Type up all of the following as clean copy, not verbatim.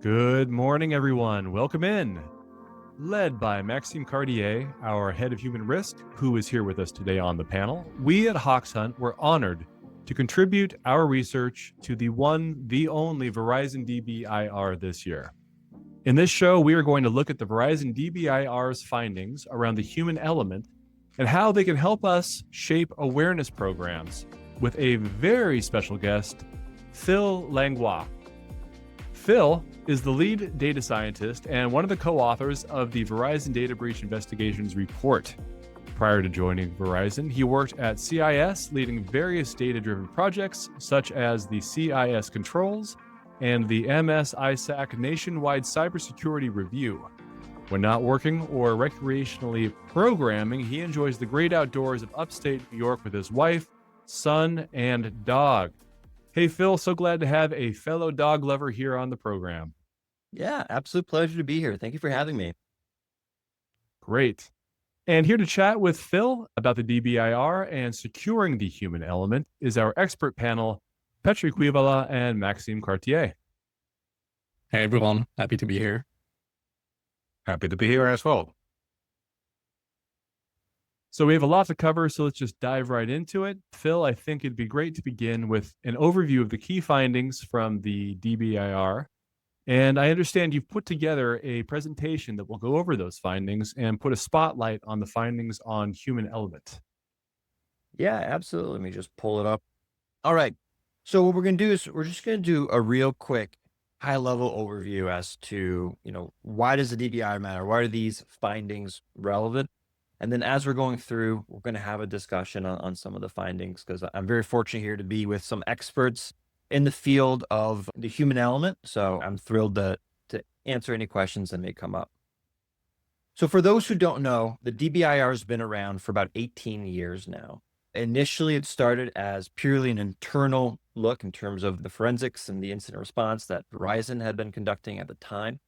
Good morning, everyone. Welcome in. Led by Maxime Cartier, our head of human risk, who is here with us today on the panel, we at Hoxhunt were honored to contribute our research to the only Verizon DBIR this year. In this show, we are going to look at the Verizon DBIR's findings around the human element and how they can help us shape awareness programs with a very special guest, Phil Langlois. Phil is the lead data scientist and one of the co-authors of the Verizon Data Breach Investigations report. Prior to joining Verizon, he worked at CIS, leading various data-driven projects such as the CIS Controls and the MS-ISAC Nationwide Cybersecurity Review. When not working or recreationally programming, he enjoys the great outdoors of upstate New York with his wife, son, and dog. Hey, Phil, so glad to have a fellow dog lover here on the program. Yeah, absolute pleasure to be here. Thank you for having me. Great. And here to chat with Phil about the DBIR and securing the human element is our expert panel, Petri, Kuivala, and Maxime Cartier. Hey everyone, happy to be here. Happy to be here as well. So we have a lot to cover, so let's just dive right into it. Phil, I think it'd be great to begin with an overview of the key findings from the DBIR. And I understand you've put together a presentation that will go over those findings and put a spotlight on the findings on human element. Yeah, absolutely. Let me just pull it up. All right. So what we're going to do is we're just going to do a real quick high-level overview as to, why does the DBIR matter? Why are these findings relevant? And then as we're going through, we're going to have a discussion on some of the findings, because I'm very fortunate here to be with some experts in the field of the human element. So I'm thrilled to answer any questions that may come up. So for those who don't know, the DBIR has been around for about 18 years now. Initially, it started as purely an internal look in terms of the forensics and the incident response that Verizon had been conducting at the time.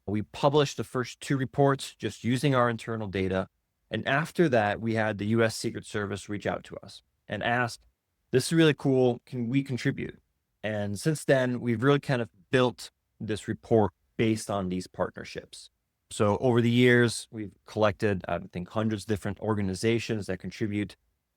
We published the first 2 reports just using our internal data. And after that, we had the US Secret Service reach out to us and ask, this is really cool, can we contribute? And since then, we've really kind of built this report based on these partnerships. So over the years, we've collected, I think, hundreds of different organizations that contribute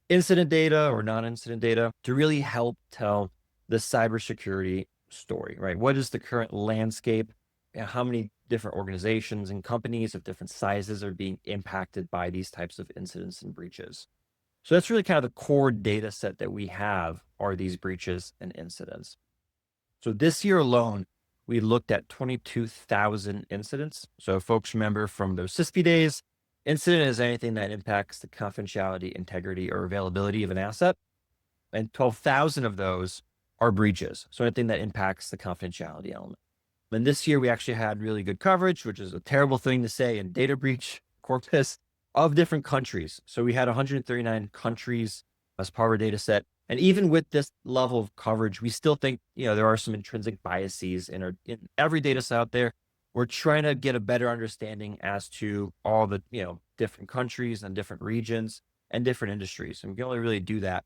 incident data or non-incident data to really help tell the cybersecurity story, right? What is the current landscape? And how many different organizations and companies of different sizes are being impacted by these types of incidents and breaches? So that's really kind of the core data set that we have are these breaches and incidents. So this year alone, we looked at 22,000 incidents. So folks remember from those CISP days, incident is anything that impacts the confidentiality, integrity, or availability of an asset. And 12,000 of those are breaches. So anything that impacts the confidentiality element. And this year we actually had really good coverage, which is a terrible thing to say in data breach corpus, of different countries. So we had 139 countries as part of our data set. And even with this level of coverage, we still think, there are some intrinsic biases in every data set out there. We're trying to get a better understanding as to all the, different countries and different regions and different industries. And we can only really do that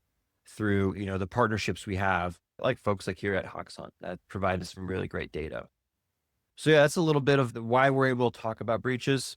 through, the partnerships we have, like folks like here at Hoxhunt that provide us some really great data. So yeah, that's a little bit of why we're able to talk about breaches.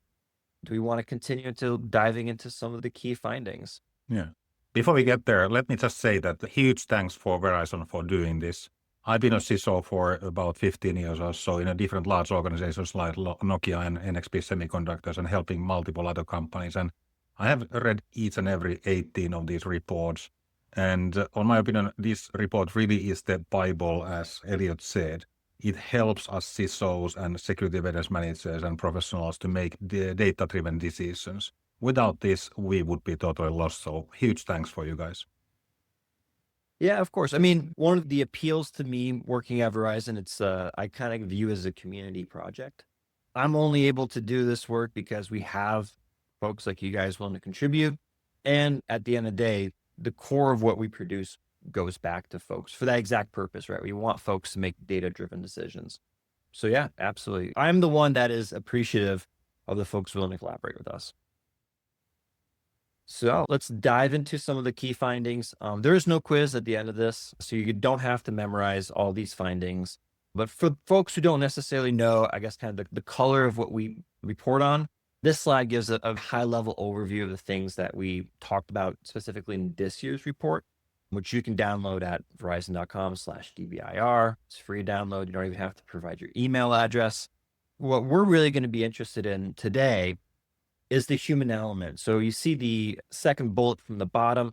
Do we want to continue to diving into some of the key findings? Yeah. Before we get there, let me just say that huge thanks for Verizon for doing this. I've been a CISO for about 15 years or so in a different large organizations like Nokia and NXP Semiconductors and helping multiple other companies. And I have read each and every 18 of these reports. And on my opinion, this report really is the Bible, as Elliot said. It helps us CISOs and security awareness managers and professionals to make the data-driven decisions. Without this, we would be totally lost. So huge thanks for you guys. Yeah, of course. I mean, one of the appeals to me working at Verizon, it's I kind of view as a community project. I'm only able to do this work because we have folks like you guys willing to contribute. And at the end of the day, the core of what we produce goes back to folks for that exact purpose, right? We want folks to make data-driven decisions. So yeah, absolutely. I'm the one that is appreciative of the folks willing to collaborate with us. So let's dive into some of the key findings. There is no quiz at the end of this, so you don't have to memorize all these findings. But for folks who don't necessarily know, I guess kind of the color of what we report on, this slide gives a high-level overview of the things that we talked about specifically in this year's report, which you can download at verizon.com/DBIR. It's free download. You don't even have to provide your email address. What we're really going to be interested in today is the human element. So you see the second bullet from the bottom,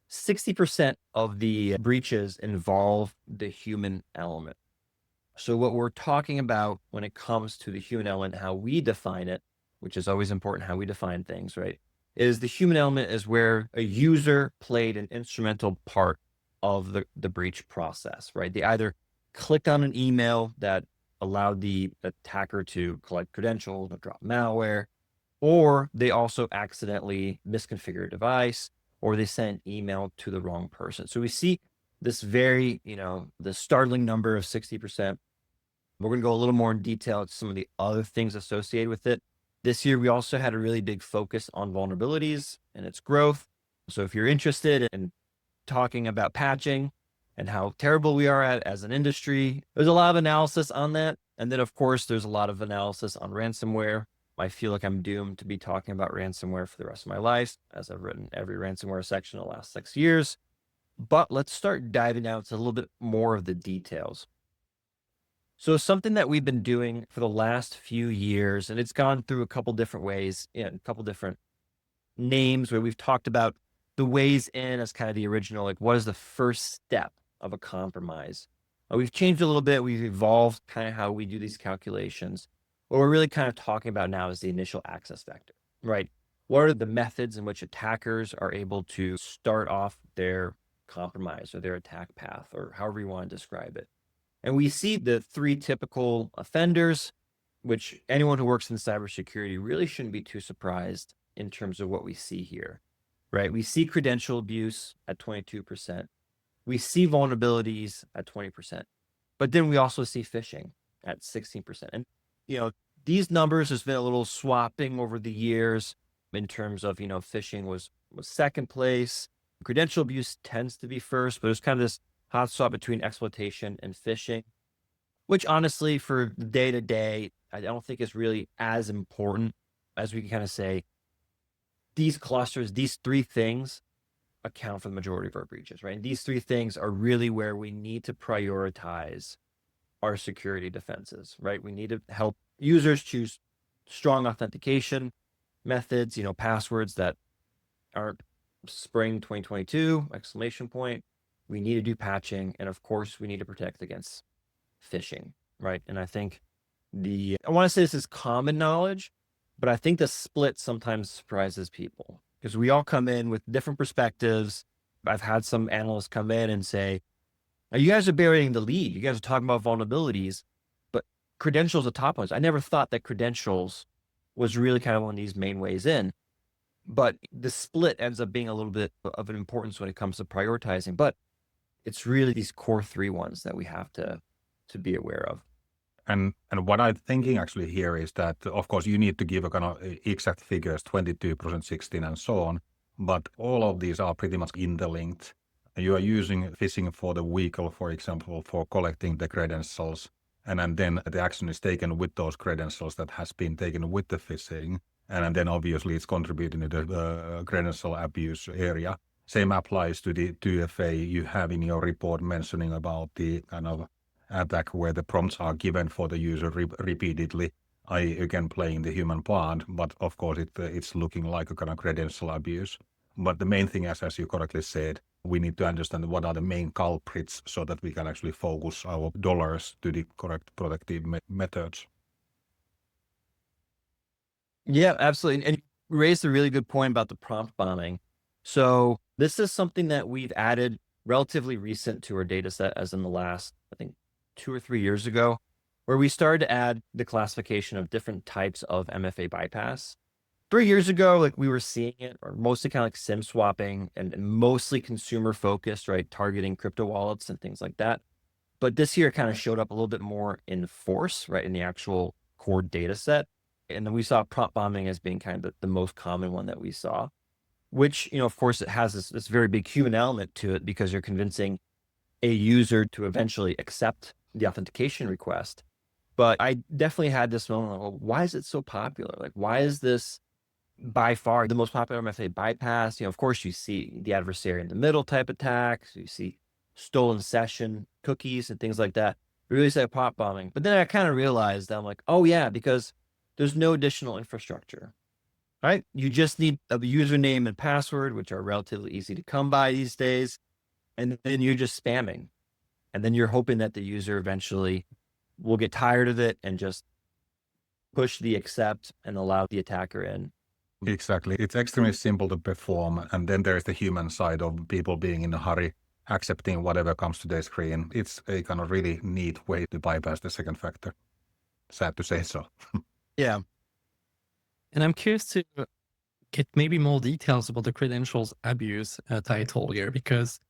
60% of the breaches involve the human element. So what we're talking about when it comes to the human element, how we define it, which is always important, how we define things, right? Is the human element is where a user played an instrumental part of the breach process, right? They either clicked on an email that allowed the attacker to collect credentials or drop malware, or they also accidentally misconfigured a device, or they sent an email to the wrong person. So we see this very, the startling number of 60%. We're going to go a little more in detail to some of the other things associated with it. This year, we also had a really big focus on vulnerabilities and its growth. So if you're interested in talking about patching and how terrible we are at as an industry, there's a lot of analysis on that. And then, of course, there's a lot of analysis on ransomware. I feel like I'm doomed to be talking about ransomware for the rest of my life, as I've written every ransomware section in the last 6 years. But let's start diving down to a little bit more of the details. So something that we've been doing for the last few years, and it's gone through a couple different ways, a couple different names where we've talked about the ways in as kind of the original, like what is the first step of a compromise? We've changed a little bit. We've evolved kind of how we do these calculations. What we're really kind of talking about now is the initial access vector, right? What are the methods in which attackers are able to start off their compromise or their attack path, or however you want to describe it? And we see the 3 typical offenders, which anyone who works in cybersecurity really shouldn't be too surprised in terms of what we see here, right? We see credential abuse at 22%. We see vulnerabilities at 20%, but then we also see phishing at 16%. And, these numbers has been a little swapping over the years in terms of, phishing was second place. Credential abuse tends to be first, but it's kind of this hot swap between exploitation and phishing, which honestly for day to day, I don't think is really as important as we can kind of say these clusters, these 3 things account for the majority of our breaches, right? And these 3 things are really where we need to prioritize our security defenses, right? We need to help users choose strong authentication methods, passwords that aren't spring 2022, exclamation point. We need to do patching. And of course, we need to protect against phishing, right? And I think I want to say this is common knowledge, but I think the split sometimes surprises people because we all come in with different perspectives. I've had some analysts come in and say, you guys are burying the lead. You guys are talking about vulnerabilities, but credentials are top ones. I never thought that credentials was really kind of one of these main ways in, but the split ends up being a little bit of an importance when it comes to prioritizing, but it's really these core 3 ones that we have to be aware of. And what I'm thinking actually here is that, of course, you need to give a kind of exact figures, 22%, 16, and so on. But all of these are pretty much interlinked. You are using phishing for the vehicle, for example, for collecting the credentials. And then the action is taken with those credentials that has been taken with the phishing. And then obviously it's contributing to the credential abuse area. Same applies to the 2FA you have in your report mentioning about the kind of attack where the prompts are given for the user repeatedly, again playing the human part, but of course it's looking like a kind of credential abuse. But the main thing, as you correctly said, we need to understand what are the main culprits so that we can actually focus our dollars to the correct protective methods. Yeah, absolutely. And you raised a really good point about the prompt bombing. So this is something that we've added relatively recent to our data set, as in the last, I think, 2 or 3 years ago, where we started to add the classification of different types of MFA bypass. 3 years ago, like we were seeing it, or mostly kind of like SIM swapping and mostly consumer focused, right? Targeting crypto wallets and things like that. But this year it kind of showed up a little bit more in force, right? In the actual core data set. And then we saw prompt bombing as being kind of the most common one that we saw, which, of course, it has this very big human element to it because you're convincing a user to eventually accept the authentication request. But I definitely had this moment, like, well, why is it so popular? Like, why is this by far the most popular method bypass? Of course, you see the adversary in the middle type attacks. You see stolen session cookies and things like that. We really say pop bombing. But then I kind of realized that I'm like, oh yeah, because there's no additional infrastructure, right? You just need a username and password, which are relatively easy to come by these days. And then you're just spamming. And then you're hoping that the user eventually will get tired of it and just push the accept and allow the attacker in. Exactly. It's extremely simple to perform. And then there's the human side of people being in a hurry, accepting whatever comes to their screen. It's a kind of really neat way to bypass the second factor. Sad to say so. Yeah. And I'm curious to get maybe more details about the credentials abuse title here, because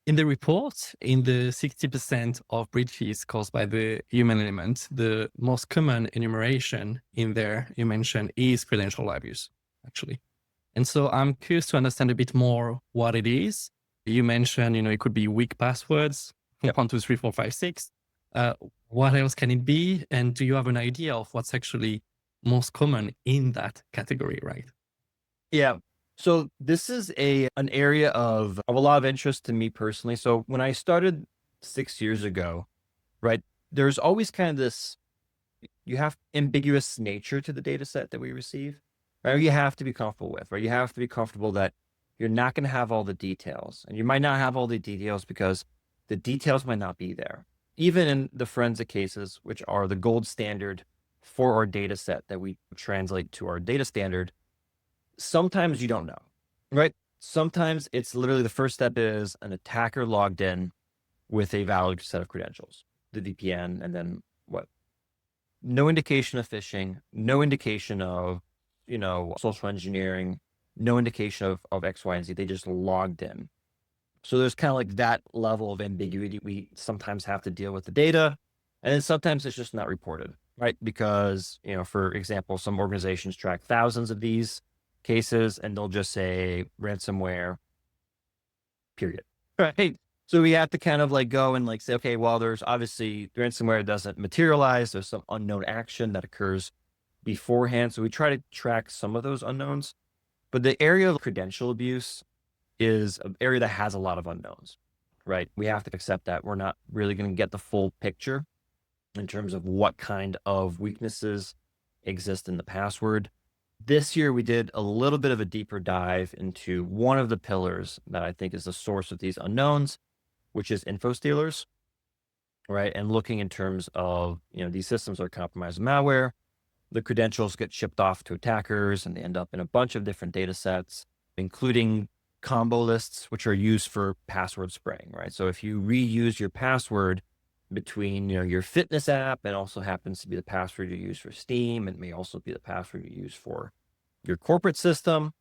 in the report, in the 60% of breaches caused by the human element, the most common enumeration in there you mentioned is credential abuse, actually. And so I'm curious to understand a bit more what it is. You mentioned, it could be weak passwords, Yep. 1, 2, 3, 4, 5, 6. What else can it be? And do you have an idea of what's actually most common in that category, right? Yeah. So this is an area of a lot of interest to me personally. So when I started 6 years ago, right, there's always kind of this, you have ambiguous nature to the data set that we receive, right? You have to be comfortable with, right? You have to be comfortable that you're not going to have all the details, and you might not have all the details because the details might not be there. Even in the forensic cases, which are the gold standard for our data set that we translate to our data standard, sometimes you don't know, right? Sometimes it's literally the first step is an attacker logged in with a valid set of credentials, the VPN, and then what? No indication of phishing, no indication of, social engineering, no indication of X, Y, and Z. They just logged in. So there's kind of like that level of ambiguity. We sometimes have to deal with the data, and then sometimes it's just not reported, right? Because, for example, some organizations track thousands of these cases and they'll just say ransomware, period. Right. So we have to kind of like go and like say, okay, well, there's obviously ransomware doesn't materialize. There's some unknown action that occurs beforehand. So we try to track some of those unknowns, but the area of credential abuse is an area that has a lot of unknowns, right? We have to accept that we're not really going to get the full picture in terms of what kind of weaknesses exist in the password. This year, we did a little bit of a deeper dive into one of the pillars that I think is the source of these unknowns, which is info stealers, right? And looking in terms of, these systems are compromised with malware, the credentials get shipped off to attackers and they end up in a bunch of different data sets, including combo lists, which are used for password spraying, right? So if you reuse your password between, your fitness app, and also happens to be the password you use for Steam, and may also be the password you use for your corporate system,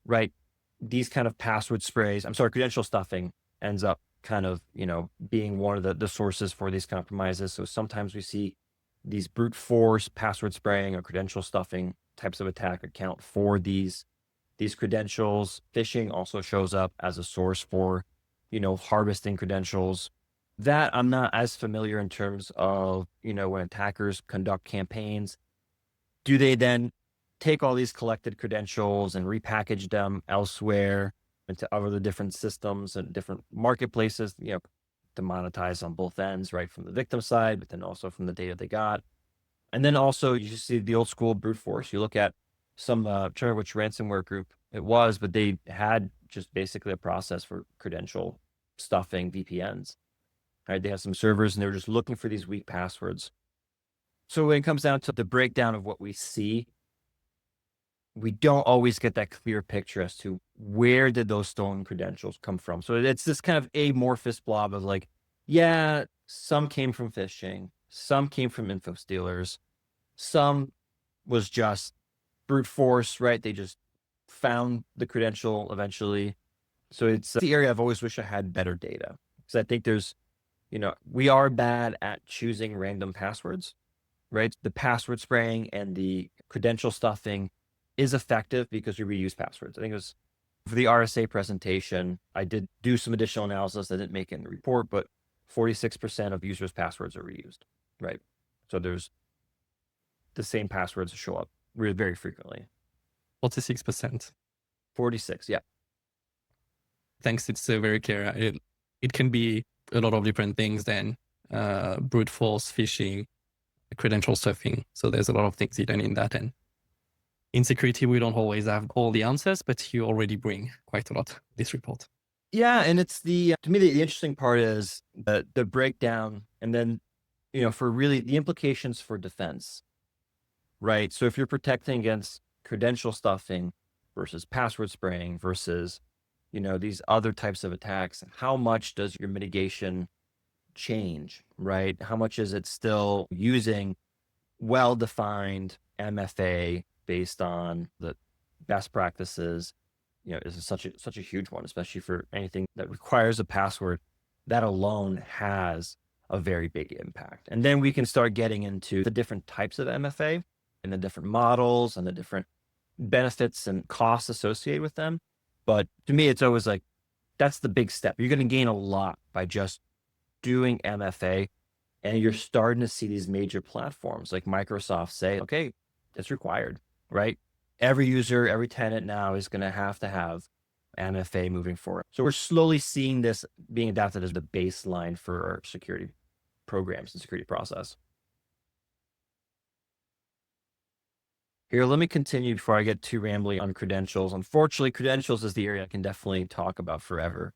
right? These kind of credential stuffing ends up kind of, being one of the sources for these compromises. So sometimes we see these brute force password spraying or credential stuffing types of attack account for these credentials. Phishing also shows up as a source for, harvesting credentials. That I'm not as familiar in terms of, when attackers conduct campaigns, do they then take all these collected credentials and repackage them elsewhere into other different systems and different marketplaces, to monetize on both ends, right? From the victim side, but then also from the data they got. And then also you see the old school brute force. You look at some, I'm trying to remember which ransomware group it was, but they had just basically a process for credential stuffing VPNs. Right, they have some servers and they were just looking for these weak passwords. So when it comes down to the breakdown of what we see, we don't always get that clear picture as to where did those stolen credentials come from. So it's this kind of amorphous blob of like, yeah, some came from phishing, some came from info stealers, some was just brute force, right? They just found the credential eventually. So it's the area I've always wished I had better data, because I think there's, we are bad at choosing random passwords, right? The password spraying and the credential stuffing is effective because we reuse passwords. I think it was for the RSA presentation, I did do some additional analysis. I didn't make it in the report, but 46% of users' passwords are reused, right? So there's the same passwords show up very frequently. 46%. 46, yeah. Thanks. It's very clear. It can be a lot of different things then. Brute force, phishing, credential stuffing. So there's a lot of things hidden in that. And in security, we don't always have all the answers, but you already bring quite a lot this report. Yeah, and it's to me, the interesting part is the breakdown, and then, for really the implications for defense, right? So if you're protecting against credential stuffing versus password spraying versus, these other types of attacks, how much does your mitigation change, right? How much is it still using well-defined MFA based on the best practices? Is such a huge one, especially for anything that requires a password. That alone has a very big impact. And then we can start getting into the different types of MFA and the different models and the different benefits and costs associated with them. But to me, it's always like, that's the big step. You're going to gain a lot by just doing MFA. And you're starting to see these major platforms like Microsoft say, okay, it's required, right? Every user, every tenant now is going to have MFA moving forward. So we're slowly seeing this being adapted as the baseline for our security programs and security process. Here, let me continue before I get too rambly on credentials. Unfortunately, credentials is the area I can definitely talk about forever.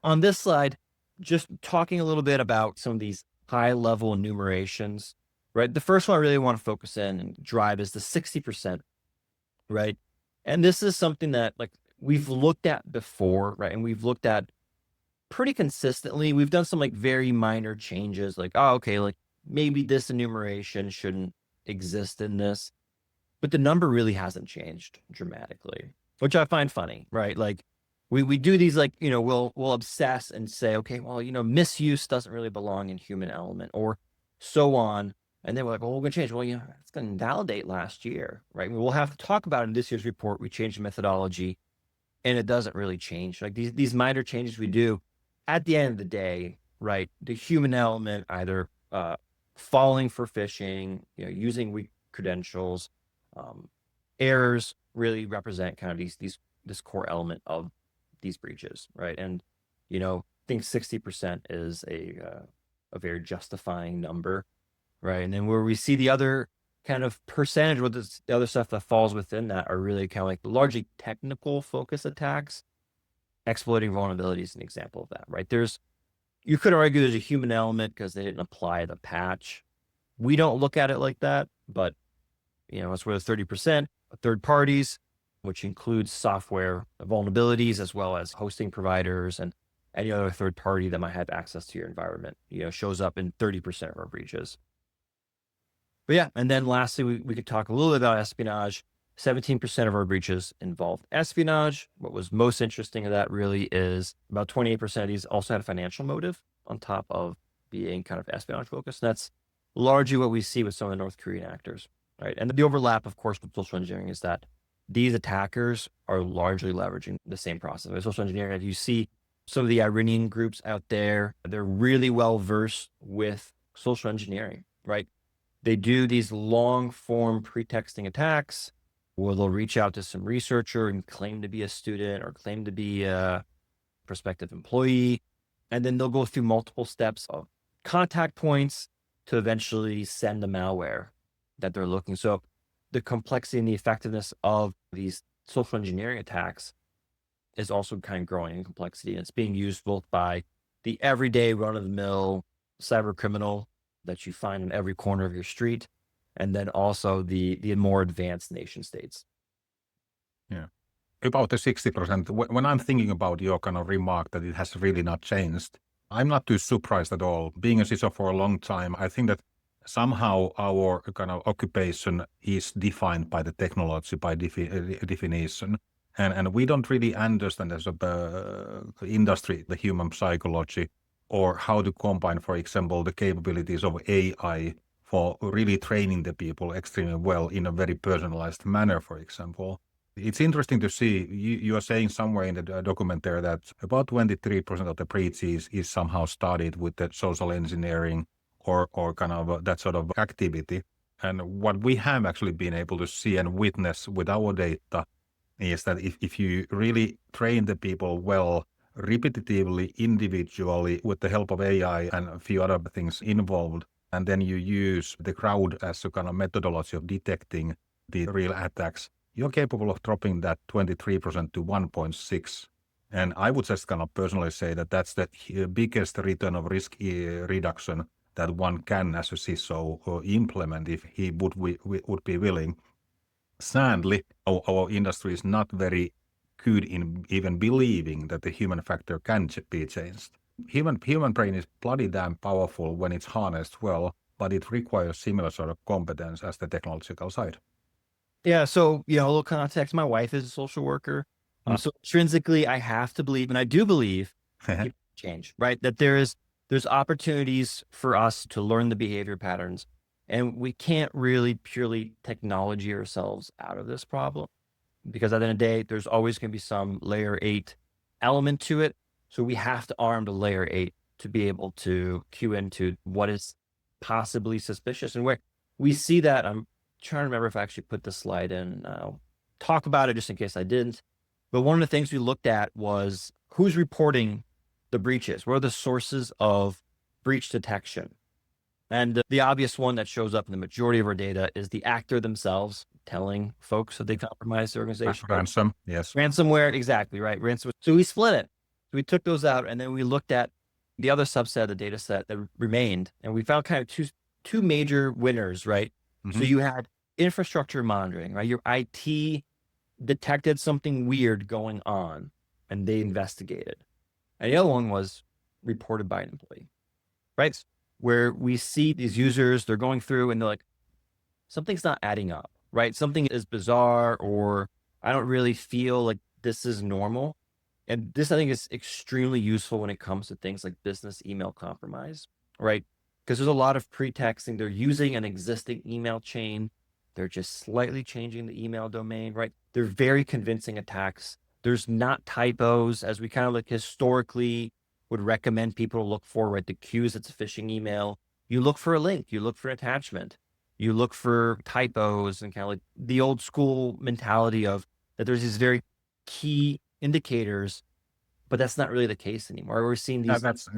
On this slide, just talking a little bit about some of these high-level enumerations, right? The first one I really want to focus in and drive is the 60%, right? And this is something that we've looked at before, right? And we've looked at pretty consistently. We've done some very minor changes, okay, maybe this enumeration shouldn't exist in this, but the number really hasn't changed dramatically, which I find funny, right? We do these we'll obsess and say, okay, well, misuse doesn't really belong in human element or so on. And then we're like, well, we're going to change. Well, it's going to invalidate last year, right? We'll have to talk about it in this year's report. We changed the methodology and it doesn't really change. These minor changes we do at the end of the day, right? The human element, either falling for phishing, using weak credentials, errors really represent kind of this core element of these breaches, right? And I think 60% is a very justifying number, right? And then where we see the other kind of percentage with the other stuff that falls within that are really kind of largely technical focus attacks. Exploiting vulnerabilities is an example of that, right? You could argue there's a human element because they didn't apply the patch. We don't look at it like that, but it's where the 30% third parties, which includes software vulnerabilities as well as hosting providers and any other third party that might have access to your environment, shows up in 30% of our breaches. But yeah, and then lastly, we could talk a little bit about espionage. 17% of our breaches involved espionage. What was most interesting of that really is about 28% of these also had a financial motive on top of being kind of espionage focused. And that's largely what we see with some of the North Korean actors, right? And the overlap, of course, with social engineering is that these attackers are largely leveraging the same process. With social engineering, you see some of the Iranian groups out there, they're really well versed with social engineering, right? They do these long form pretexting attacks where they'll reach out to some researcher and claim to be a student or claim to be a prospective employee. And then they'll go through multiple steps of contact points to eventually send the malware that they're looking. So the complexity and the effectiveness of these social engineering attacks is also kind of growing in complexity. And it's being used both by the everyday run-of-the-mill cyber criminal that you find in every corner of your street, and then also the more advanced nation states. Yeah. About the 60%, when I'm thinking about your kind of remark that it has really not changed, I'm not too surprised at all. Being a CISO for a long time, I think that somehow our kind of occupation is defined by the technology, by definition. And we don't really understand as a industry, the human psychology, or how to combine, for example, the capabilities of AI for really training the people extremely well in a very personalized manner, for example. It's interesting to see, you are saying somewhere in the document there that about 23% of the breaches is somehow started with the social engineering or kind of that sort of activity. And what we have actually been able to see and witness with our data is that if you really train the people well, repetitively, individually, with the help of AI and a few other things involved, and then you use the crowd as a kind of methodology of detecting the real attacks, you're capable of dropping that 23% to 1.6. And I would just kind of personally say that that's the biggest return of risk reduction that one can, as a CISO, implement if he would be willing. Sadly, our industry is not very good in even believing that the human factor can be changed. Human brain is bloody damn powerful when it's harnessed well, but it requires similar sort of competence as the technological side. Yeah. So, a little context. My wife is a social worker. So intrinsically, I have to believe, and I do believe, people change, right? That there's opportunities for us to learn the behavior patterns, and we can't really purely technology ourselves out of this problem, because at the end of the day, there's always going to be some layer 8 element to it. So we have to arm the layer 8 to be able to cue into what is possibly suspicious. And where we see that, I'm trying to remember if I actually put the slide in. I'll talk about it just in case I didn't. But one of the things we looked at was who's reporting the breaches. What are the sources of breach detection? And the obvious one that shows up in the majority of our data is the actor themselves telling folks that they compromised the organization. Ransom, yes. Ransomware, exactly, right. Ransomware. So we split it. So we took those out, and then we looked at the other subset of the data set that remained, and we found kind of two major winners, right? Mm-hmm. So you had infrastructure monitoring, right? Your IT detected something weird going on, and they investigated. And the other one was reported by an employee, right? Where we see these users, they're going through and they're like, something's not adding up, right? Something is bizarre, or I don't really feel like this is normal. And this, I think, is extremely useful when it comes to things like business email compromise, right? Because there's a lot of pretexting. They're using an existing email chain. They're just slightly changing the email domain, right? They're very convincing attacks. There's not typos, as we kind of like historically would recommend people to look for, right? The cues, it's a phishing email. You look for a link, you look for an attachment, you look for typos, and kind of like the old school mentality of that there's these very key indicators, but that's not really the case anymore. We're seeing these. That's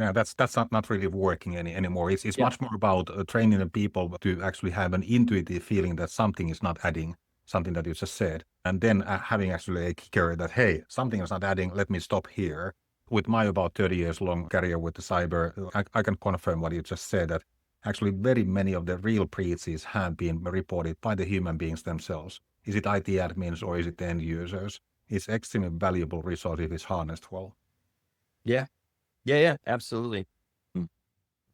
not really working anymore. It's much more about training the people to actually have an intuitive feeling that something is not adding, something that you just said, and then having actually a kicker that, hey, something is not adding, let me stop here. With my about 30 years long career with the cyber, I can confirm what you just said, that actually very many of the real breaches have been reported by the human beings themselves. Is it IT admins or is it the end users? It's extremely valuable resource if it's harnessed well. Yeah, absolutely. Trying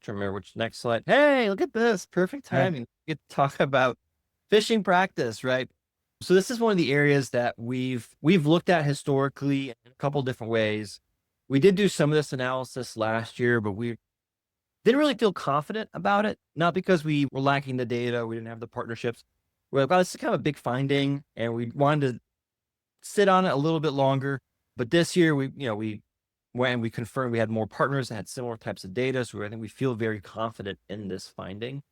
to remember which next slide. Hey, look at this. Perfect timing. We get to talk about phishing practice, right? So this is one of the areas that we've looked at historically in a couple different ways. We did do some of this analysis last year, but we didn't really feel confident about it. Not because we were lacking the data, we didn't have the partnerships. We're like, wow, this is kind of a big finding, and we wanted to sit on it a little bit longer. But this year, when we confirmed we had more partners that had similar types of data, so I think we feel very confident in this finding.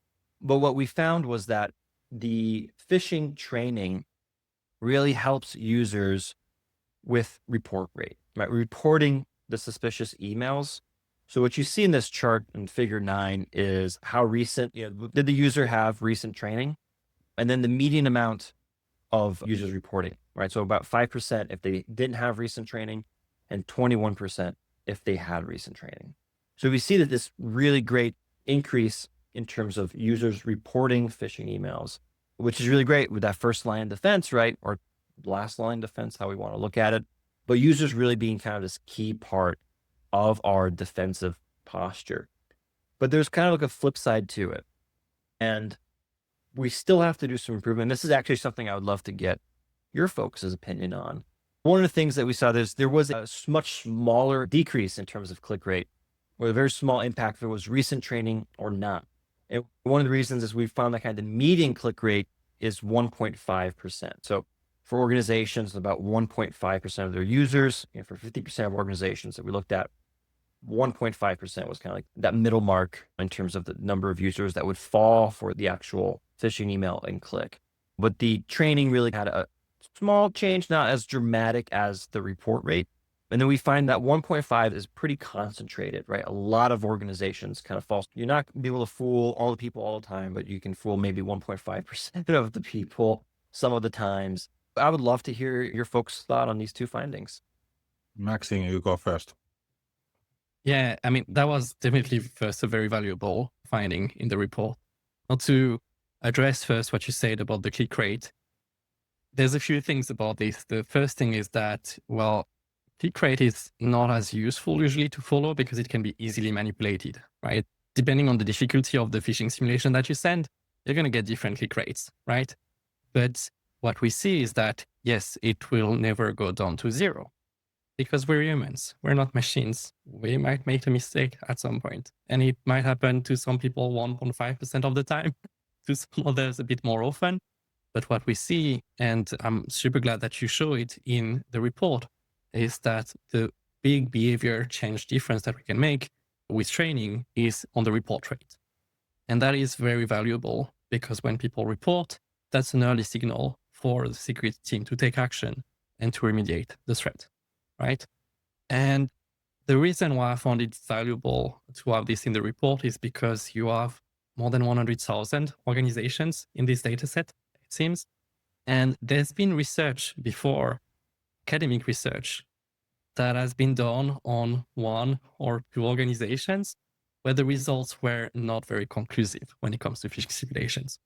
But what we found was that the phishing training really helps users with report rate, right? Reporting the suspicious emails. So what you see in this chart in figure 9 is how recent, did the user have recent training? And then the median amount of users reporting, right? So about 5% if they didn't have recent training, and 21% if they had recent training. So we see that this really great increase in terms of users reporting phishing emails, which is really great with that first line of defense, right? Or last line defense, how we want to look at it. But users really being kind of this key part of our defensive posture. But there's kind of like a flip side to it. And we still have to do some improvement. This is actually something I would love to get your folks' opinion on. One of the things that we saw is there was a much smaller decrease in terms of click rate, or a very small impact if it was recent training or not. And one of the reasons is we found that kind of the median click rate is 1.5%. So For organizations, about 1.5% of their users, and for 50% of organizations that we looked at, 1.5% was kind of like that middle mark in terms of the number of users that would fall for the actual phishing email and click. But the training really had a small change, not as dramatic as the report rate. And then we find that 1.5 is pretty concentrated, right? A lot of organizations kind of fall. You're not going to be able to fool all the people all the time, but you can fool maybe 1.5% of the people some of the times. I would love to hear your folks' thought on these two findings. Maxime, you go first. Yeah, I mean, that was definitely first a very valuable finding in the report. Now, to address first what you said about the click rate, there's a few things about this. The first thing is that, well, click rate is not as useful usually to follow because it can be easily manipulated, right? Depending on the difficulty of the phishing simulation that you send, you're going to get different click rates, right? But what we see is that, yes, it will never go down to zero because we're humans. We're not machines. We might make a mistake at some point, and it might happen to some people 1.5% of the time, to some others a bit more often. But what we see, and I'm super glad that you show it in the report, is that the big behavior change difference that we can make with training is on the report rate. And that is very valuable because when people report, that's an early signal for the security team to take action and to remediate the threat, right? And the reason why I found it valuable to have this in the report is because you have more than 100,000 organizations in this data set, it seems. And there's been research before, academic research, that has been done on 1 or 2 organizations where the results were not very conclusive when it comes to phishing simulations.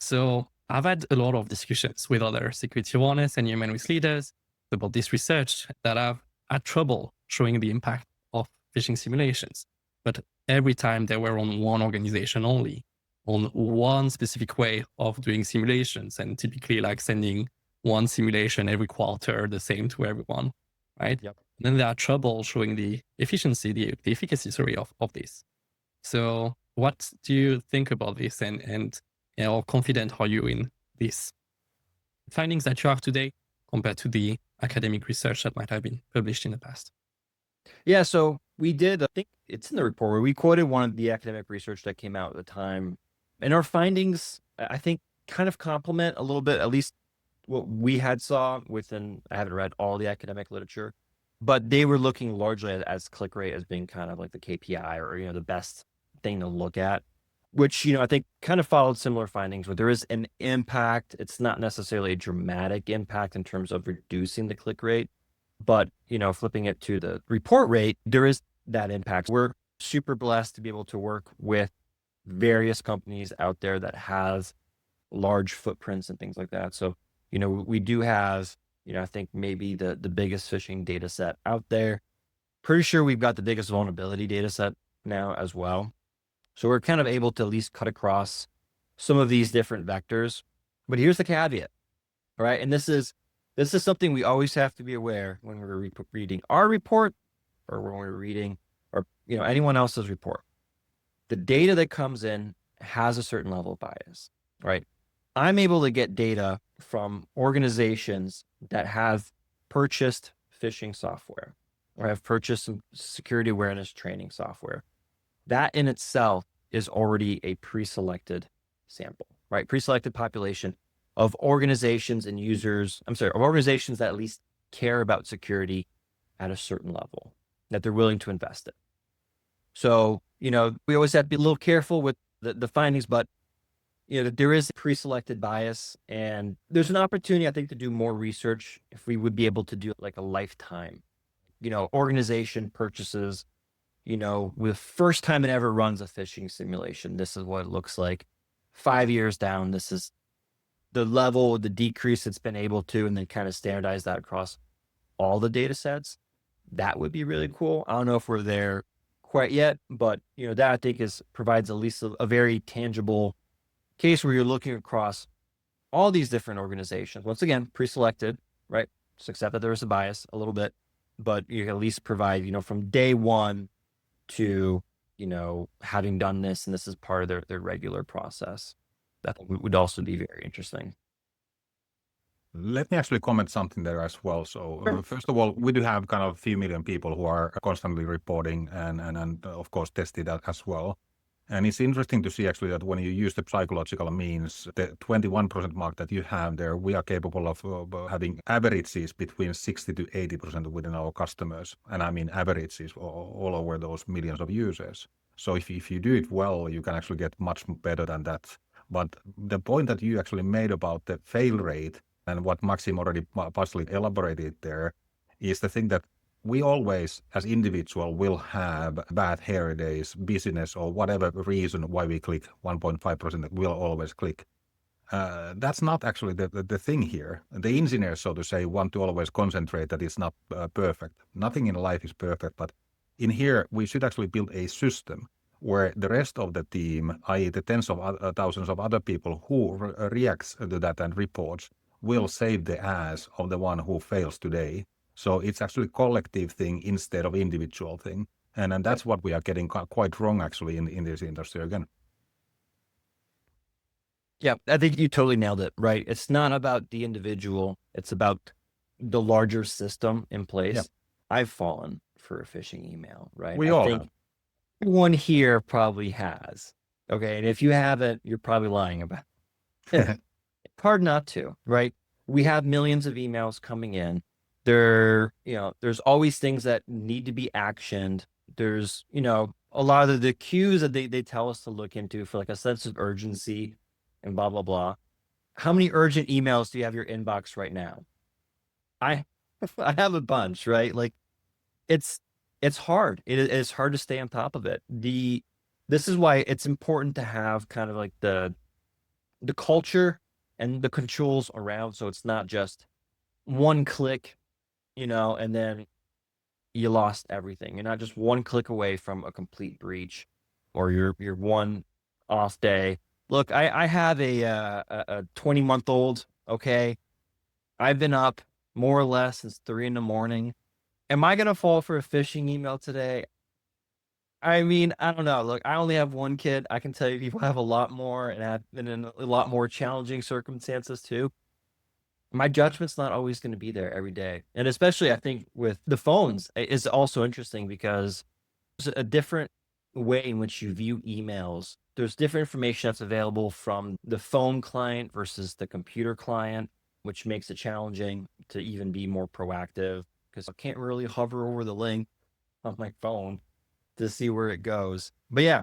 So I've had a lot of discussions with other security awareness and human rights leaders about this research that have had trouble showing the impact of phishing simulations. But every time they were on one organization only, on one specific way of doing simulations, and typically like sending one simulation every quarter, the same to everyone, right? Yep. And then they had trouble showing the efficiency, the efficacy, of this. So what do you think about this, and how confident are you in these findings that you have today compared to the academic research that might have been published in the past? Yeah, so we did, I think it's in the report where we quoted one of the academic research that came out at the time. And our findings, I think, kind of complement a little bit, at least what we had saw within, I haven't read all the academic literature, but they were looking largely as click rate as being kind of like the KPI or, the best thing to look at, which, I think kind of followed similar findings where there is an impact. It's not necessarily a dramatic impact in terms of reducing the click rate, but, flipping it to the report rate, there is that impact. We're super blessed to be able to work with various companies out there that has large footprints and things like that. So, we do have, I think maybe the biggest phishing data set out there. Pretty sure we've got the biggest vulnerability data set now as well. So we're kind of able to at least cut across some of these different vectors. But here's the caveat, right? And this is something we always have to be aware when we're reading our report or when we're reading or anyone else's report. The data that comes in has a certain level of bias, right? I'm able to get data from organizations that have purchased phishing software or have purchased some security awareness training software. That in itself is already a pre-selected sample, right? Pre-selected population of organizations and users, of organizations that at least care about security at a certain level that they're willing to invest in. So, we always have to be a little careful with the findings, but there is pre-selected bias, and there's an opportunity, I think, to do more research if we would be able to do like a lifetime, organization purchases, with first time it ever runs a phishing simulation. This is what it looks like. 5 years down, this is the level, the decrease it's been able to, and then kind of standardize that across all the data sets. That would be really cool. I don't know if we're there quite yet, but that I think provides at least a very tangible case where you're looking across all these different organizations. Once again, pre-selected, right? Just accept that there is a bias a little bit, but you can at least provide, from day one to, having done this, and this is part of their regular process. That would also be very interesting. Let me actually comment something there as well. So first of all, we do have kind of a few million people who are constantly reporting and of course tested that as well. And it's interesting to see actually that when you use the psychological means, the 21% mark that you have there, we are capable of having averages between 60 to 80% within our customers. And I mean averages all over those millions of users. So if you do it well, you can actually get much better than that. But the point that you actually made about the fail rate and what Maxime already partially elaborated there is the thing that we always, as individual, will have bad hair days, business, or whatever reason why we click 1.5%, we'll always click. That's not actually the thing here. The engineers, so to say, want to always concentrate that it's not perfect. Nothing in life is perfect, but in here, we should actually build a system where the rest of the team, i.e. the tens of thousands of other people who reacts to that and reports, will save the ass of the one who fails today. So it's actually a collective thing instead of individual thing. And that's what we are getting quite wrong actually in this industry again. Yeah, I think you totally nailed it, right? It's not about the individual. It's about the larger system in place. Yep. I've fallen for a phishing email, right? We I all think have. everyone here probably has. Okay. And if you haven't, you're probably lying about it. It's hard not to, right? We have millions of emails coming in. There's always things that need to be actioned. There's, a lot of the cues that they tell us to look into for like a sense of urgency and blah, blah, blah. How many urgent emails do you have in your inbox right now? I have a bunch, right? Like it's hard. It's hard to stay on top of it. This is why it's important to have kind of like the culture and the controls around. So it's not just one click, and then you lost everything. You're not just one click away from a complete breach or your one off day. Look, I have a 20-month-old. Okay. I've been up more or less since 3 a.m. Am I going to fall for a phishing email today? I mean, I don't know. Look, I only have one kid. I can tell you people have a lot more and have been in a lot more challenging circumstances too. My judgment's not always going to be there every day. And especially I think with the phones is also interesting because there's a different way in which you view emails. There's different information that's available from the phone client versus the computer client, which makes it challenging to even be more proactive because I can't really hover over the link on my phone to see where it goes. But yeah,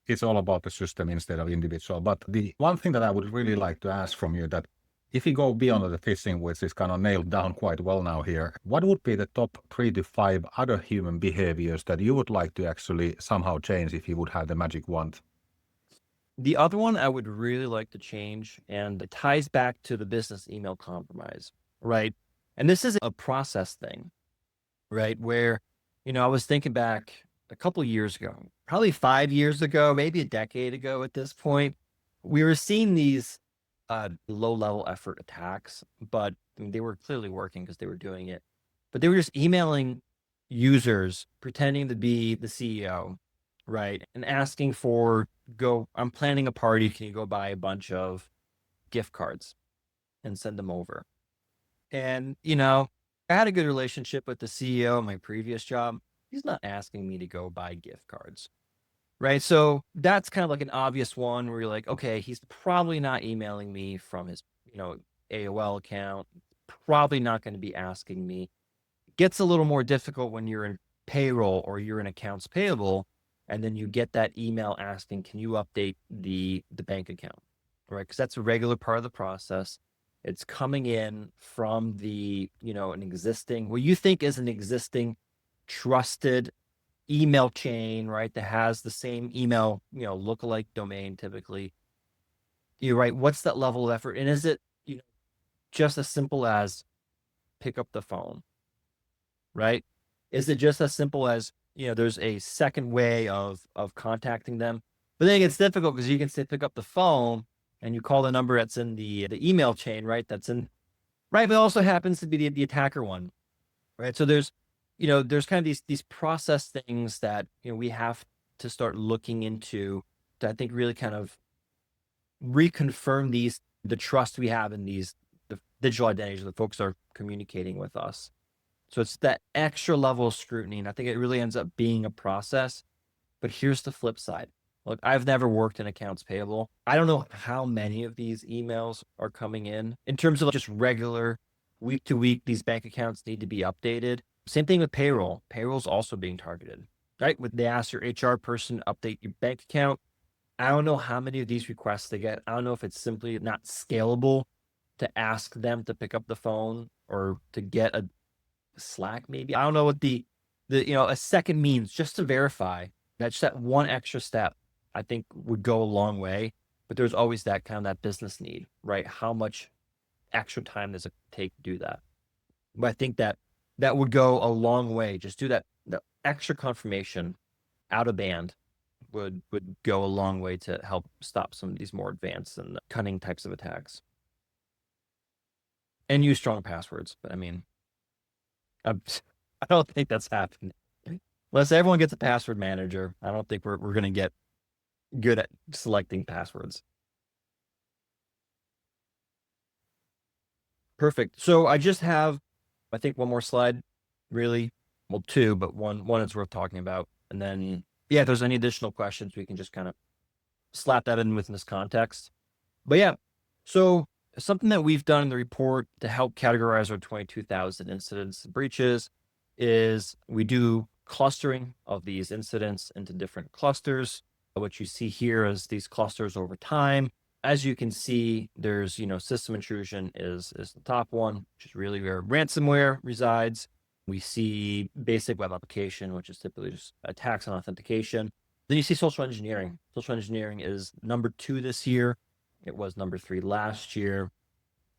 it's all about the system instead of individual. But the one thing that I would really like to ask from you that if you go beyond the phishing, which is kind of nailed down quite well now here, what would be the top 3 to 5 other human behaviors that you would like to actually somehow change if you would have the magic wand? The other one I would really like to change, and it ties back to the business email compromise, right? And this is a process thing, right? Where, I was thinking back a couple of years ago, probably 5 years ago, maybe a decade ago at this point, we were seeing these low-level effort attacks, but I mean, they were clearly working because they were doing it. But they were just emailing users, pretending to be the CEO, right? And asking for, I'm planning a party. Can you go buy a bunch of gift cards and send them over? And, I had a good relationship with the CEO of my previous job. He's not asking me to go buy gift cards. Right. So that's kind of like an obvious one where you're like, okay, he's probably not emailing me from his, AOL account. Probably not going to be asking me. It gets a little more difficult when you're in payroll or you're in accounts payable. And then you get that email asking, can you update the bank account? Right. Because that's a regular part of the process. It's coming in from the, an existing, what you think is an existing trusted email chain, right? That has the same email, lookalike domain typically. You're right. What's that level of effort? And is it, just as simple as pick up the phone, right? Is it just as simple as, there's a second way of contacting them? But then it gets difficult because you can say pick up the phone and you call the number that's in the email chain, right? That's in, right. But it also happens to be the attacker one, right? So there's kind of these process things that, we have to start looking into to, I think, really kind of reconfirm the trust we have in these the digital identities of the folks that are communicating with us. So it's that extra level of scrutiny. And I think it really ends up being a process. But here's the flip side. Look, I've never worked in accounts payable. I don't know how many of these emails are coming in terms of just regular week to week. These bank accounts need to be updated. Same thing with payroll. Payroll's also being targeted, right? They ask your HR person to update your bank account. I don't know how many of these requests they get. I don't know if it's simply not scalable to ask them to pick up the phone or to get a Slack maybe. I don't know what the a second means just to verify. That's that one extra step I think would go a long way. But there's always that kind of that business need, right? How much extra time does it take to do that? But I think that would go a long way. Just do that. The extra confirmation out of band would go a long way to help stop some of these more advanced and cunning types of attacks. And use strong passwords. But I mean, I don't think that's happening. Unless everyone gets a password manager, I don't think we're going to get good at selecting passwords. Perfect. So I just have, I think, one more slide, really. Well, two, but one is worth talking about. And then, yeah, if there's any additional questions, we can just kind of slap that in within this context. But yeah, so something that we've done in the report to help categorize our 22,000 incidents and breaches is we do clustering of these incidents into different clusters. What you see here is these clusters over time. As you can see, there's, system intrusion is the top one, which is really where ransomware resides. We see basic web application, which is typically just attacks on authentication. Then you see social engineering. Social engineering is number 2 this year. It was number 3 last year,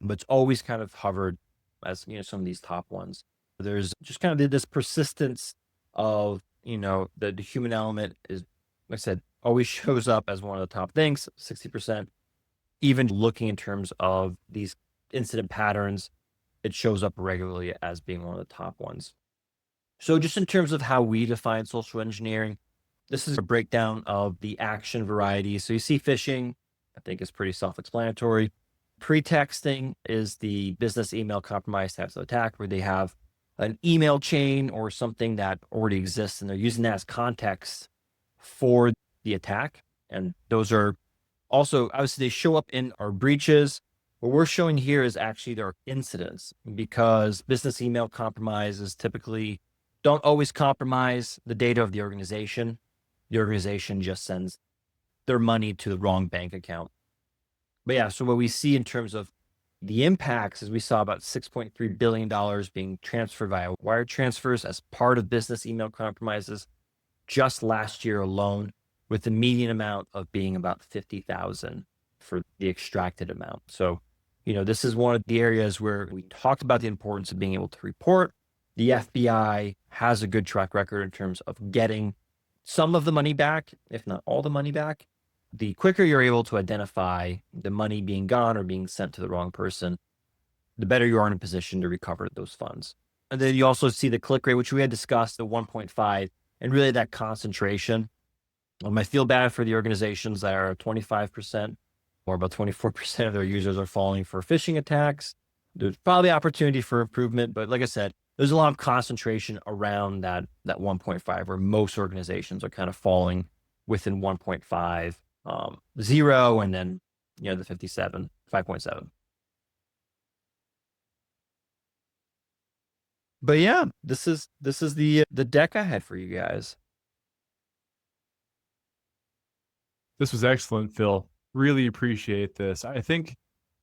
but it's always kind of hovered as, some of these top ones. There's just kind of this persistence of, the human element is, like I said, always shows up as one of the top things, 60%. Even looking in terms of these incident patterns, it shows up regularly as being one of the top ones. So just in terms of how we define social engineering, this is a breakdown of the action variety. So you see phishing, I think is pretty self-explanatory. Pretexting is the business email compromise types of attack where they have an email chain or something that already exists and they're using that as context for the attack. And those are also, obviously, they show up in our breaches. What we're showing here is actually their incidents because business email compromises typically don't always compromise the data of the organization. The organization just sends their money to the wrong bank account. But yeah, so what we see in terms of the impacts is we saw about $6.3 billion being transferred via wire transfers as part of business email compromises just last year alone, with the median amount of being about 50,000 for the extracted amount. So, this is one of the areas where we talked about the importance of being able to report. The FBI has a good track record in terms of getting some of the money back, if not all the money back. The quicker you're able to identify the money being gone or being sent to the wrong person, the better you are in a position to recover those funds. And then you also see the click rate, which we had discussed, the 1.5, and really that concentration. I feel bad for the organizations that are 25% or about 24% of their users are falling for phishing attacks. There's probably opportunity for improvement, but like I said, there's a lot of concentration around that 1.5 where most organizations are kind of falling within 1.5, 0, and then, the 57, 5.7. But yeah, this is the deck I had for you guys. This was excellent, Phil. Really appreciate this. I think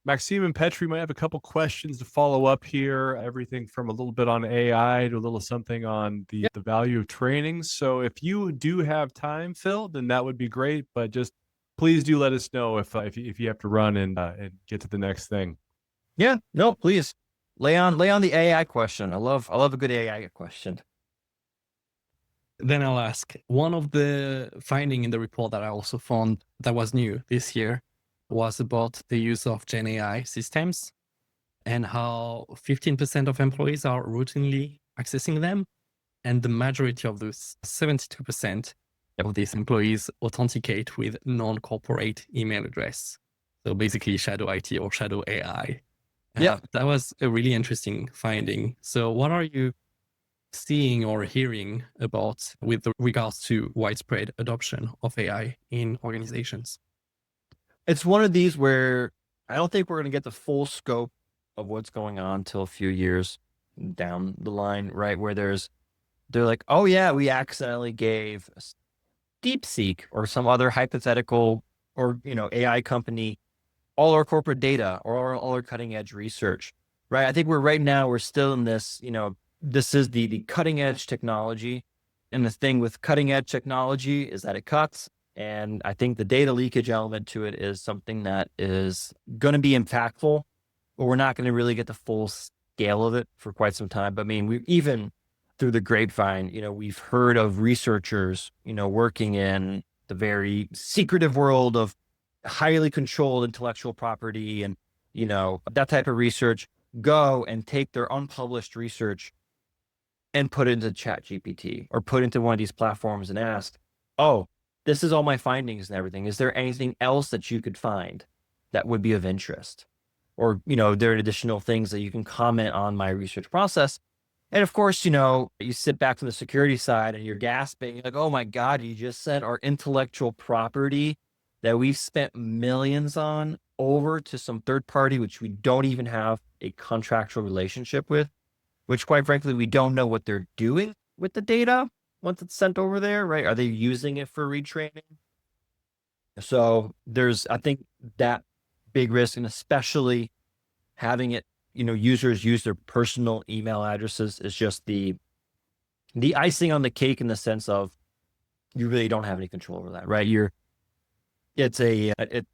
Maxime and Petri might have a couple questions to follow up here. Everything from a little bit on AI to a little something on the value of training. So if you do have time, Phil, then that would be great. But just please do let us know if you have to run and get to the next thing. Yeah, no, please lay on the AI question. I love a good AI question. Then I'll ask, one of the finding in the report that I also found that was new this year was about the use of Gen AI systems and how 15% of employees are routinely accessing them. And the majority of those, 72% of these employees authenticate with non-corporate email address. So basically shadow IT or shadow AI. Yeah. That was a really interesting finding. So what are you seeing or hearing about with regards to widespread adoption of AI in organizations? It's one of these where I don't think we're going to get the full scope of what's going on till a few years down the line, right? Where they're like, oh yeah, we accidentally gave DeepSeek or some other hypothetical or, AI company all our corporate data or all our cutting edge research, right? I think we're still in this, this is the cutting edge technology. And the thing with cutting edge technology is that it cuts. And I think the data leakage element to it is something that is going to be impactful, but we're not going to really get the full scale of it for quite some time. But I mean, we even through the grapevine, we've heard of researchers, working in the very secretive world of highly controlled intellectual property and, that type of research, go and take their unpublished research and put it into ChatGPT or put into one of these platforms and ask, oh, this is all my findings and everything. Is there anything else that you could find that would be of interest? Or, there are additional things that you can comment on my research process. And of course, you sit back from the security side and you're gasping, like, oh my God, you just sent our intellectual property that we've spent millions on over to some third party, which we don't even have a contractual relationship with, which quite frankly, we don't know what they're doing with the data once it's sent over there, right? Are they using it for retraining? So there's, I think, that big risk, and especially having it, users use their personal email addresses is just the icing on the cake in the sense of you really don't have any control over that, right? It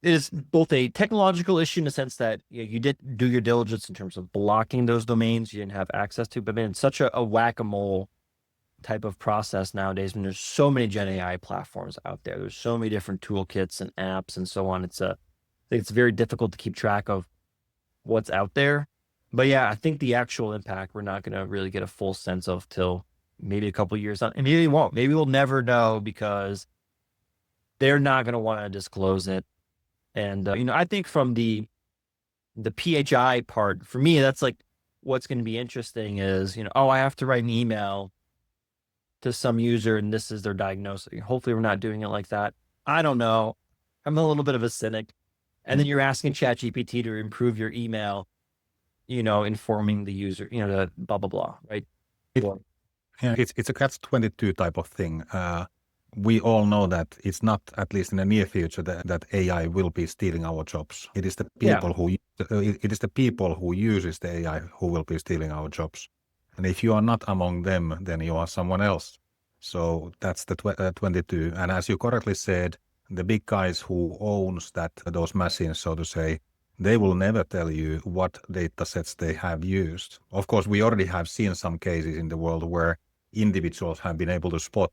is both a technological issue in the sense that you didn't do your diligence in terms of blocking those domains you didn't have access to, but man, it's such a whack-a-mole type of process nowadays when there's so many Gen AI platforms out there. There's so many different toolkits and apps and so on. I think it's very difficult to keep track of what's out there. But yeah, I think the actual impact, we're not going to really get a full sense of till maybe a couple of years on, and maybe we won't. Maybe we'll never know because they're not going to want to disclose it. And, I think from the PHI part, for me, that's like, what's going to be interesting is, oh, I have to write an email to some user and this is their diagnosis. Hopefully we're not doing it like that. I don't know. I'm a little bit of a cynic. And then you're asking ChatGPT to improve your email, informing the user, the blah, blah, blah, right? It's a catch-22 type of thing. We all know that it's not, at least in the near future, that AI will be stealing our jobs. It is the people who uses the AI who will be stealing our jobs. And if you are not among them, then you are someone else. So that's the 22. And as you correctly said, the big guys who owns those machines, so to say, they will never tell you what data sets they have used. Of course, we already have seen some cases in the world where individuals have been able to spot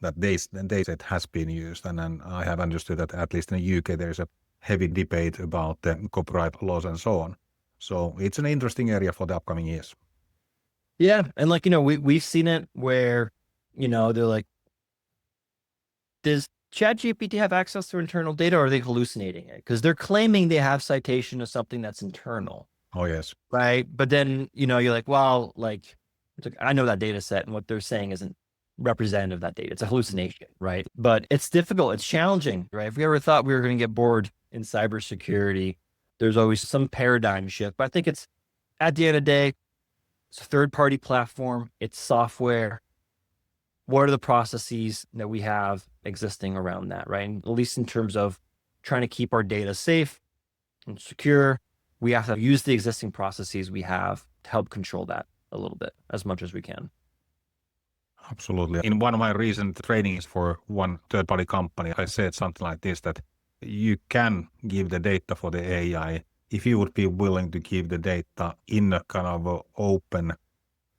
that data set has been used. And then I have understood that at least in the UK, there's a heavy debate about the copyright laws and so on. So it's an interesting area for the upcoming years. Yeah. And we've seen it where, they're like, does ChatGPT have access to internal data or are they hallucinating it? Because they're claiming they have citation of something that's internal. Oh, yes. Right. But then, you're like, well, I know that data set and what they're saying isn't representative of that data. It's a hallucination, right? But it's difficult. It's challenging, right? If we ever thought we were going to get bored in cybersecurity, there's always some paradigm shift. But I think it's, at the end of the day, it's a third-party platform. It's software. What are the processes that we have existing around that, right? And at least in terms of trying to keep our data safe and secure, we have to use the existing processes we have to help control that a little bit as much as we can. Absolutely. In one of my recent trainings for one third-party company, I said something like this, that you can give the data for the AI if you would be willing to give the data in a kind of a open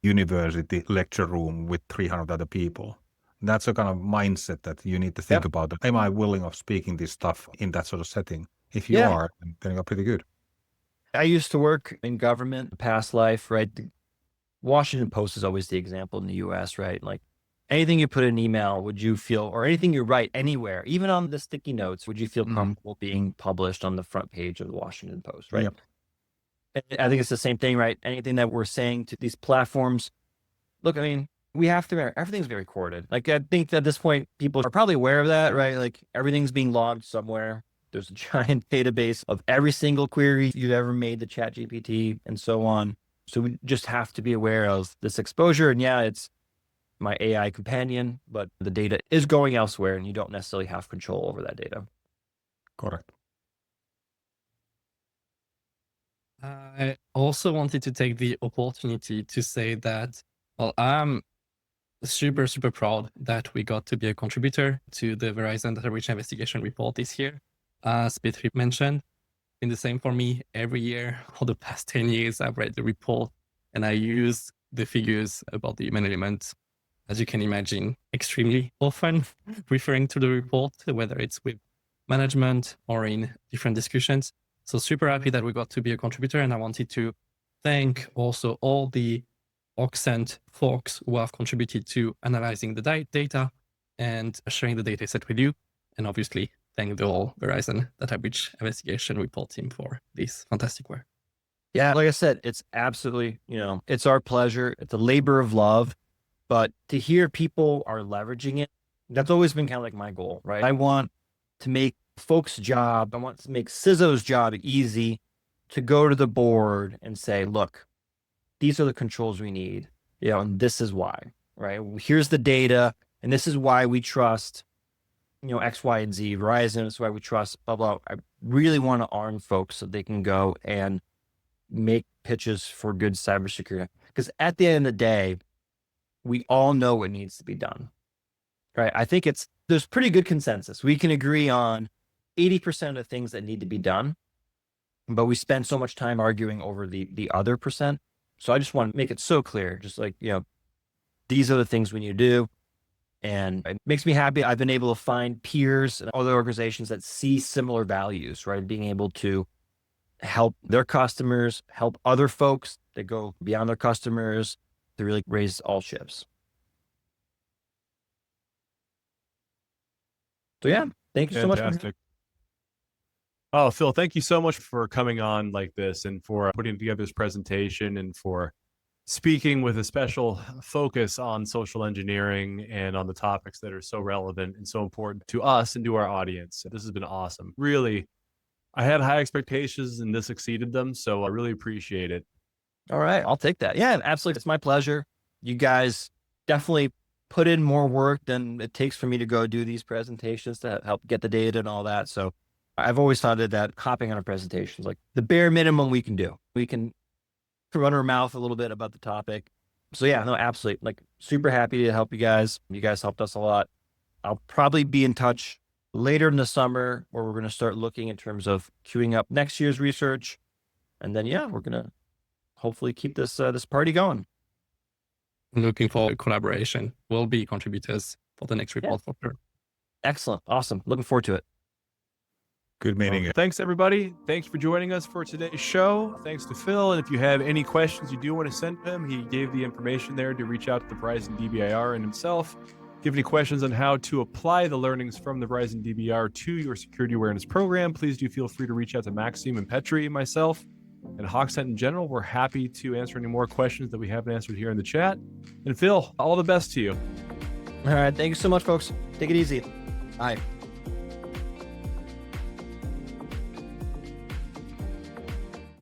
university lecture room with 300 other people. That's a kind of mindset that you need to think about. Am I willing of speaking this stuff in that sort of setting? If you are, then you're pretty good. I used to work in government, past life, right? The Washington Post is always the example in the US, right? Like anything you put in an email, would you feel, or anything you write anywhere, even on the sticky notes, would you feel comfortable being published on the front page of the Washington Post, right? I think it's the same thing, right? Anything that we're saying to these platforms, look, I mean, we have to, everything's being recorded. Like, I think at this point, people are probably aware of that, right? Like, everything's being logged somewhere. There's a giant database of every single query you've ever made to ChatGPT and so on. So we just have to be aware of this exposure. And yeah, it's my AI companion, but the data is going elsewhere and you don't necessarily have control over that data. Correct. I also wanted to take the opportunity to say that, well, I'm super, super proud that we got to be a contributor to the Verizon Data Breach Investigation report this year. As Petri mentioned, been the same for me every year. For the past 10 years, I've read the report and I use the figures about the human element, as you can imagine, extremely often referring to the report, whether it's with management or in different discussions. So super happy that we got to be a contributor. And I wanted to thank also all the Hoxhunt folks who have contributed to analyzing the data and sharing the data set with you. And obviously, thank the whole Verizon Data Breach Investigation report team for this fantastic work. Yeah, like I said, it's absolutely, it's our pleasure. It's a labor of love. But to hear people are leveraging it, that's always been kind of like my goal, right? I want to make folks' job, I want to make CISO's job easy to go to the board and say, look, these are the controls we need, and this is why, right? Here's the data, and this is why we trust, X, Y, and Z. Verizon is why we trust, blah, blah. I really want to arm folks so they can go and make pitches for good cybersecurity. Because at the end of the day, we all know what needs to be done, right? I think there's pretty good consensus. We can agree on 80% of the things that need to be done, but we spend so much time arguing over the other percent. So I just want to make it so clear, just like, these are the things we need to do. And it makes me happy. I've been able to find peers and other organizations that see similar values, right? Being able to help their customers, help other folks that go beyond their customers to really raise all ships. So yeah, thank you so much. Fantastic. Oh, Phil, thank you so much for coming on like this and for putting together this presentation and for speaking with a special focus on social engineering and on the topics that are so relevant and so important to us and to our audience. This has been awesome. Really, I had high expectations and this exceeded them, so I really appreciate it. All right, I'll take that. Yeah, absolutely. It's my pleasure. You guys definitely put in more work than it takes for me to go do these presentations to help get the data and all that. So I've always thought that hopping on a presentation is like the bare minimum we can do. We can run our mouth a little bit about the topic. So yeah, no, absolutely. Like super happy to help you guys. You guys helped us a lot. I'll probably be in touch later in the summer where we're going to start looking in terms of queuing up next year's research. And then, yeah, we're going to hopefully keep this party going. Looking for collaboration. We'll be contributors for the next report for sure. Excellent. Awesome. Looking forward to it. Good meeting you. Thanks, everybody. Thank you for joining us for today's show. Thanks to Phil. And if you have any questions you do want to send him, he gave the information there to reach out to the Verizon DBIR and himself. If you have any questions on how to apply the learnings from the Verizon DBIR to your security awareness program, please do feel free to reach out to Maxime and Petri and myself. And Hoxhunt in general, we're happy to answer any more questions that we haven't answered here in the chat. And Phil, all the best to you. All right. Thank you so much, folks. Take it easy. Bye.